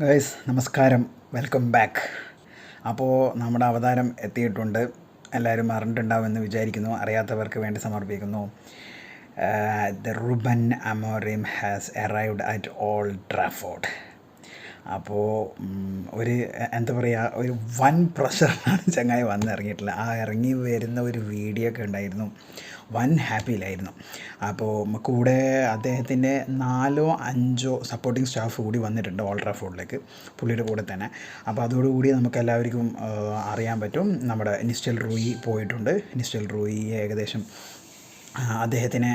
Guys നമസ്കാരം, welcome back. അപ്പോൾ നമ്മുടെ അവതാരം എത്തിയിട്ടുണ്ട്. എല്ലാവരും അറിഞ്ഞിട്ടുണ്ടാവുമെന്ന് വിചാരിക്കുന്നു. അറിയാത്തവർക്ക് വേണ്ടി സമർപ്പിക്കുന്നു. Reuben Amorim has arrived at old Trafford. അപ്പോൾ ഒരു എന്താ പറയുക, ഒരു വൻ പ്രഷറിലാണ് ചങ്ങായി വന്നിറങ്ങിയിട്ടുള്ളത്. ആ ഇറങ്ങി വരുന്ന ഒരു വീഡിയോ ഒക്കെ ഉണ്ടായിരുന്നു. വൻ ഹാപ്പിയിലായിരുന്നു. അപ്പോൾ കൂടെ അദ്ദേഹത്തിൻ്റെ 4-5 സപ്പോർട്ടിങ് സ്റ്റാഫ് കൂടി വന്നിട്ടുണ്ട് ഓൾഡ് ട്രാഫോർഡിലേക്ക്, പുള്ളിയുടെ കൂടെ തന്നെ. അപ്പോൾ അതോടുകൂടി നമുക്ക് എല്ലാവർക്കും അറിയാൻ പറ്റും, നമ്മുടെ നിസ്റ്റൽ റൂയി പോയിട്ടുണ്ട്. നിസ്റ്റൽ റൂയി ഏകദേശം അദ്ദേഹത്തിന്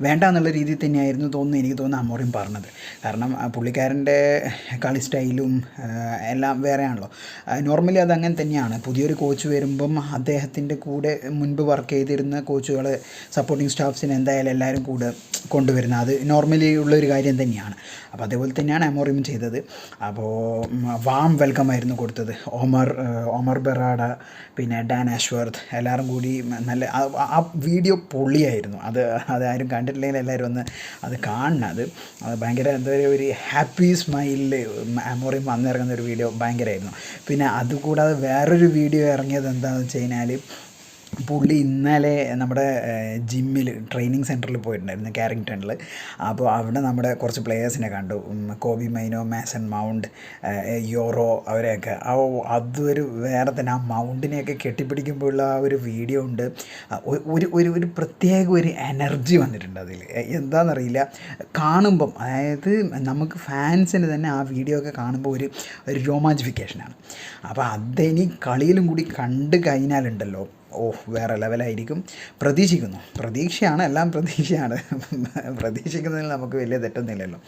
വേണ്ട എന്നുള്ള രീതിയിൽ തന്നെയായിരുന്നു എനിക്ക് തോന്നുന്നു അമോറിം പറഞ്ഞത്. കാരണം പുള്ളിക്കാരൻ്റെ കളി സ്റ്റൈലും എല്ലാം വേറെയാണല്ലോ. നോർമലി അതങ്ങനെ തന്നെയാണ്. പുതിയൊരു കോച്ച് വരുമ്പം അദ്ദേഹത്തിൻ്റെ കൂടെ മുൻപ് വർക്ക് ചെയ്തിരുന്ന കോച്ചുകൾ സപ്പോർട്ടിങ് സ്റ്റാഫ്സിന് എന്തായാലും എല്ലാവരും കൂടെ കൊണ്ടുവരുന്നത് അത് നോർമലി ഉള്ളൊരു കാര്യം തന്നെയാണ്. അപ്പോൾ അതേപോലെ തന്നെയാണ് അമോറിം ചെയ്തത്. അപ്പോൾ വാം വെൽക്കം ആയിരുന്നു കൊടുത്തത്. ഒമർ ബെറാഡ, പിന്നെ ഡാൻ ആഷ്വർത്ത് എല്ലാവരും കൂടി നല്ല ആ വീഡിയോ പൊള്ളിയായിരുന്നു. അതാരും കണ്ടിട്ടില്ലെങ്കിൽ എല്ലാവരും ഒന്ന് അത് കാണണം. അത് ഭയങ്കര എന്താ പറയുക, ഒരു ഹാപ്പി സ്മൈലിൽ അമോറിം വന്നിറങ്ങുന്ന ഒരു വീഡിയോ ഭയങ്കരമായിരുന്നു. പിന്നെ അതുകൂടാതെ വേറൊരു വീഡിയോ ഇറങ്ങിയത് എന്താണെന്ന് വെച്ച് കഴിഞ്ഞാൽ, പുള്ളി ഇന്നലെ നമ്മുടെ ജിമ്മിൽ ട്രെയിനിങ് സെൻറ്ററിൽ പോയിട്ടുണ്ടായിരുന്നു, കാരിങ്ടണിൽ. അപ്പോൾ അവിടെ നമ്മുടെ കുറച്ച് പ്ലെയേഴ്സിനെ കണ്ടു. കോബി മൈനോ, മാസൺ മൗണ്ട്, യോറോ, അവരെയൊക്കെ. അതൊരു വേറെ തന്നെ. ആ മൗണ്ടിനെയൊക്കെ കെട്ടിപ്പിടിക്കുമ്പോഴുള്ള ആ ഒരു വീഡിയോ ഉണ്ട്. ഒരു പ്രത്യേക ഒരു എനർജി വന്നിട്ടുണ്ട് അതിൽ. എന്താണെന്നറിയില്ല, കാണുമ്പം അതായത് നമുക്ക് ഫാൻസിന് തന്നെ ആ വീഡിയോ ഒക്കെ കാണുമ്പോൾ ഒരു രോമാഞ്ചിഫിക്കേഷനാണ്. അപ്പോൾ അതിനി കളിയിലും കൂടി കണ്ടു കഴിഞ്ഞാലുണ്ടല്ലോ, വേറെ ലെവലായിരിക്കും. പ്രതീക്ഷയാണ്, എല്ലാം പ്രതീക്ഷയാണ്. പ്രതീക്ഷിക്കുന്നതിൽ നമുക്ക് വലിയ തെറ്റൊന്നുമില്ലല്ലോ.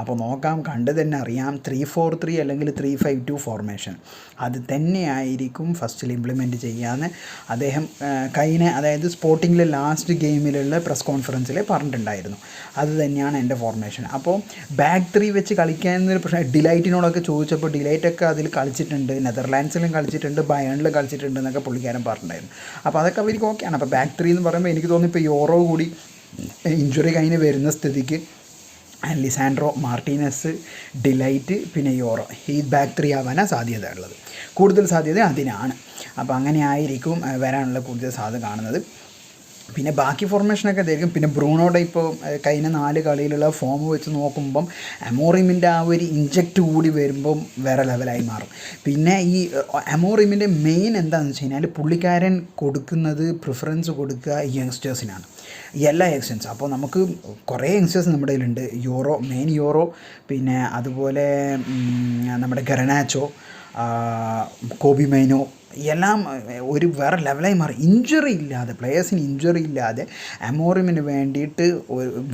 അപ്പോൾ നോക്കാം, കണ്ട് തന്നെ അറിയാം. 3-4-3 അല്ലെങ്കിൽ 3-5-2 ഫോർമേഷൻ അത് തന്നെയായിരിക്കും ഫസ്റ്റിൽ ഇംപ്ലിമെൻറ്റ് ചെയ്യാമെന്ന് അദ്ദേഹം അതായത് സ്പോർട്ടിങ്ങിലെ ലാസ്റ്റ് ഗെയിമിലുള്ള പ്രസ് കോൺഫറൻസിൽ പറഞ്ഞിട്ടുണ്ടായിരുന്നു. അത് തന്നെയാണ് എൻ്റെ ഫോർമേഷൻ. അപ്പോൾ ബാക്ക് 3 വെച്ച് കളിക്കാനൊരു പ്രശ്നം. ഡിലൈറ്റിനോടൊക്കെ ചോദിച്ചപ്പോൾ ഡിലൈറ്റൊക്കെ അതിൽ കളിച്ചിട്ടുണ്ട്, നെതർലാൻഡ്സിലും കളിച്ചിട്ടുണ്ട്, ബയേണിലും കളിച്ചിട്ടുണ്ട് എന്നൊക്കെ പുള്ളിക്കാരൻ പറഞ്ഞിട്ടുണ്ടായിരുന്നു. അപ്പോൾ അതൊക്കെ അവർക്ക് ഓക്കെയാണ്. അപ്പോൾ ബാക്ക് 3 എന്ന് പറയുമ്പോൾ എനിക്ക് തോന്നുന്നു ഇപ്പോൾ യോറോ കൂടി ഇഞ്ചുറി കഴിഞ്ഞ് വരുന്ന സ്ഥിതിക്ക് ലിസാൻഡ്രോ മാർട്ടീനസ്, ഡിലൈറ്റ്, പിന്നെ യോറോ, ഈ ബാക്ക് 3 ആവാനാണ് സാധ്യത ഉള്ളത്. കൂടുതൽ സാധ്യത അതിനാണ്. അപ്പോൾ അങ്ങനെ ആയിരിക്കും വരാനുള്ള കൂടുതൽ സാധ്യത കാണുന്നത്. പിന്നെ ബാക്കി ഫോർമേഷനൊക്കെ ആയിരിക്കും. പിന്നെ ബ്രൂണോയുടെ ഇപ്പോൾ കഴിഞ്ഞ 4 കളിയിലുള്ള ഫോം വെച്ച് നോക്കുമ്പം അമോറിമിൻ്റെ ആ ഒരു ഇഞ്ചക്റ്റ് കൂടി വരുമ്പം വേറെ ലെവലായി മാറും. പിന്നെ ഈ അമോറിമിൻ്റെ മെയിൻ എന്താണെന്ന് വെച്ച് കഴിഞ്ഞാൽ, പുള്ളിക്കാരൻ കൊടുക്കുന്നത് പ്രിഫറൻസ് കൊടുക്കുക യങ്സ്റ്റേഴ്സിനാണ്, എല്ലാ യങ്സ്റ്റേഴ്സും. അപ്പോൾ നമുക്ക് കുറേ യങ്സ്റ്റേഴ്സ് നമ്മുടെ കയ്യിലുണ്ട്. മെയിൻ യോറോ, പിന്നെ അതുപോലെ നമ്മുടെ ഗറനാച്ചോ, കോബി മൈനോ, എല്ലാം ഒരു വേറെ ലെവലായി മാറി. പ്ലെയേഴ്സിന് ഇഞ്ചുറി ഇല്ലാതെ അമോറിമിന് വേണ്ടിയിട്ട്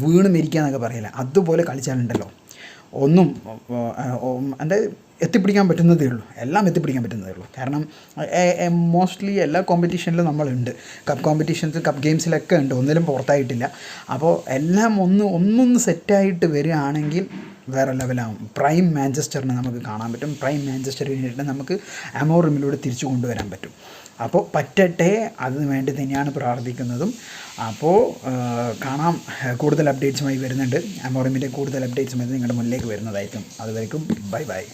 വീണ് മരിക്കുക എന്നൊക്കെ പറയില്ല, അതുപോലെ കളിച്ചാലുണ്ടല്ലോ ഒന്നും എന്താ എത്തിപ്പിടിക്കാൻ പറ്റുന്നതേ ഉള്ളൂ. എല്ലാം എത്തിപ്പിടിക്കാൻ പറ്റുന്നതേ ഉള്ളൂ. കാരണം മോസ്റ്റ്ലി എല്ലാ കോമ്പറ്റീഷനിലും നമ്മളുണ്ട്. കപ്പ് കോമ്പറ്റീഷൻസ്, കപ്പ് ഗെയിംസിലൊക്കെ ഉണ്ട്, ഒന്നിലും പുറത്തായിട്ടില്ല. അപ്പോൾ എല്ലാം ഒന്നൊന്ന് സെറ്റായിട്ട് വരികയാണെങ്കിൽ വേറെ ലെവലാകും. പ്രൈം മാഞ്ചസ്റ്ററിനെ നമുക്ക് കാണാൻ പറ്റും. പ്രൈം മാഞ്ചസ്റ്റർ യുണൈറ്റഡിനെ നമുക്ക് അമോറിമിലൂടെ തിരിച്ചു കൊണ്ടുവരാൻ പറ്റും. അപ്പോൾ പറ്റട്ടെ, അതിന് വേണ്ടി തന്നെയാണ് പ്രാർത്ഥിക്കുന്നതും. അപ്പോൾ കാണാം, കൂടുതൽ അപ്ഡേറ്റ്സുമായി വരുന്നുണ്ട്. അമോറിമിൻ്റെ കൂടുതൽ അപ്ഡേറ്റ്സുമായി നിങ്ങളുടെ മുന്നിലേക്ക് വരുന്നതായിരിക്കും. അതുവരേക്കും ബൈ.